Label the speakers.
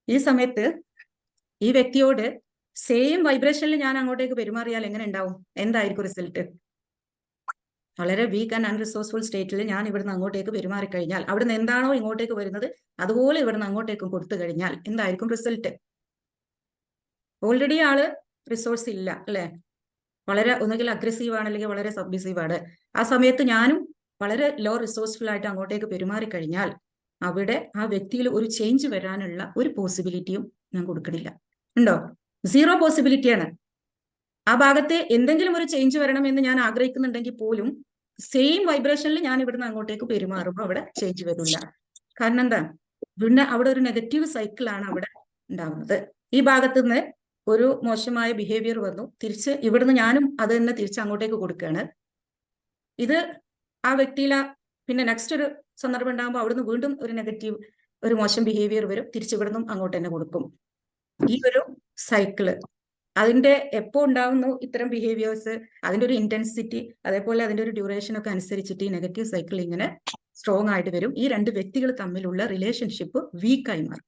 Speaker 1: ഈ സമയത്ത് ഈ വ്യക്തിയോട് സെയിം വൈബ്രേഷനിൽ ഞാൻ അങ്ങോട്ടേക്ക് പെരുമാറിയാൽ എങ്ങനെ ഉണ്ടാവും? എന്തായിരിക്കും റിസൾട്ട്? വളരെ വീക്ക് ആൻഡ് അൺറിസോഴ്സ്ഫുൾ സ്റ്റേറ്റിൽ ഞാൻ ഇവിടുന്ന് അങ്ങോട്ടേക്ക് പെരുമാറിക്കഴിഞ്ഞാൽ, അവിടുന്ന് എന്താണോ ഇങ്ങോട്ടേക്ക് വരുന്നത് അതുപോലെ ഇവിടുന്ന് അങ്ങോട്ടേക്കും കൊടുത്തു കഴിഞ്ഞാൽ എന്തായിരിക്കും റിസൾട്ട്? ഓൾറെഡി ആള് റിസോഴ്സ് ഇല്ല അല്ലെ, വളരെ ഒന്നുകിൽ അഗ്രസീവ് ആണ് അല്ലെങ്കിൽ വളരെ സബ്മിസീവ് ആണ്. ആ സമയത്ത് ഞാനും വളരെ ലോ റിസോഴ്സ്ഫുൾ ആയിട്ട് അങ്ങോട്ടേക്ക് പെരുമാറിക്കഴിഞ്ഞാൽ അവിടെ ആ വ്യക്തിയിൽ ഒരു ചേഞ്ച് വരാനുള്ള ഒരു പോസിബിലിറ്റിയും ഞാൻ കൊടുക്കണില്ല. ഉണ്ടോ? സീറോ പോസിബിലിറ്റിയാണ്. ആ ഭാഗത്തെ എന്തെങ്കിലും ഒരു ചേഞ്ച് വരണമെന്ന് ഞാൻ ആഗ്രഹിക്കുന്നുണ്ടെങ്കിൽ പോലും സെയിം വൈബ്രേഷനിൽ ഞാൻ ഇവിടുന്ന് അങ്ങോട്ടേക്ക് പെരുമാറുമ്പോൾ അവിടെ ചേഞ്ച് വരില്ല. കാരണം എന്താ? പിന്നെ അവിടെ ഒരു നെഗറ്റീവ് സൈക്കിളാണ് അവിടെ ഉണ്ടാവുന്നത്. ഈ ഭാഗത്ത് നിന്ന് ഒരു മോശമായ ബിഹേവിയർ വന്നു, തിരിച്ച് ഇവിടുന്ന് ഞാനും അത് തന്നെ തിരിച്ച് അങ്ങോട്ടേക്ക് കൊടുക്കുകയാണ്. ഇത് ആ വ്യക്തിയില പിന്നെ നെക്സ്റ്റ് ഒരു സന്ദർഭം ഉണ്ടാകുമ്പോൾ അവിടുന്ന് വീണ്ടും ഒരു നെഗറ്റീവ്, ഒരു മോശം ബിഹേവിയർ വരും, തിരിച്ചിവിടുന്നും അങ്ങോട്ട് തന്നെ കൊടുക്കും. ഈ ഒരു സൈക്കിള് അതിന്റെ എപ്പോ ഉണ്ടാവുന്നു ഇത്തരം ബിഹേവിയേഴ്സ്, അതിന്റെ ഒരു ഇന്റൻസിറ്റി, അതേപോലെ അതിന്റെ ഒരു ഡ്യൂറേഷൻ ഒക്കെ അനുസരിച്ചിട്ട് ഈ നെഗറ്റീവ് സൈക്കിൾ ഇങ്ങനെ സ്ട്രോങ് ആയിട്ട് വരും. ഈ രണ്ട് വ്യക്തികൾ തമ്മിലുള്ള റിലേഷൻഷിപ്പ് വീക്കായി മാറും.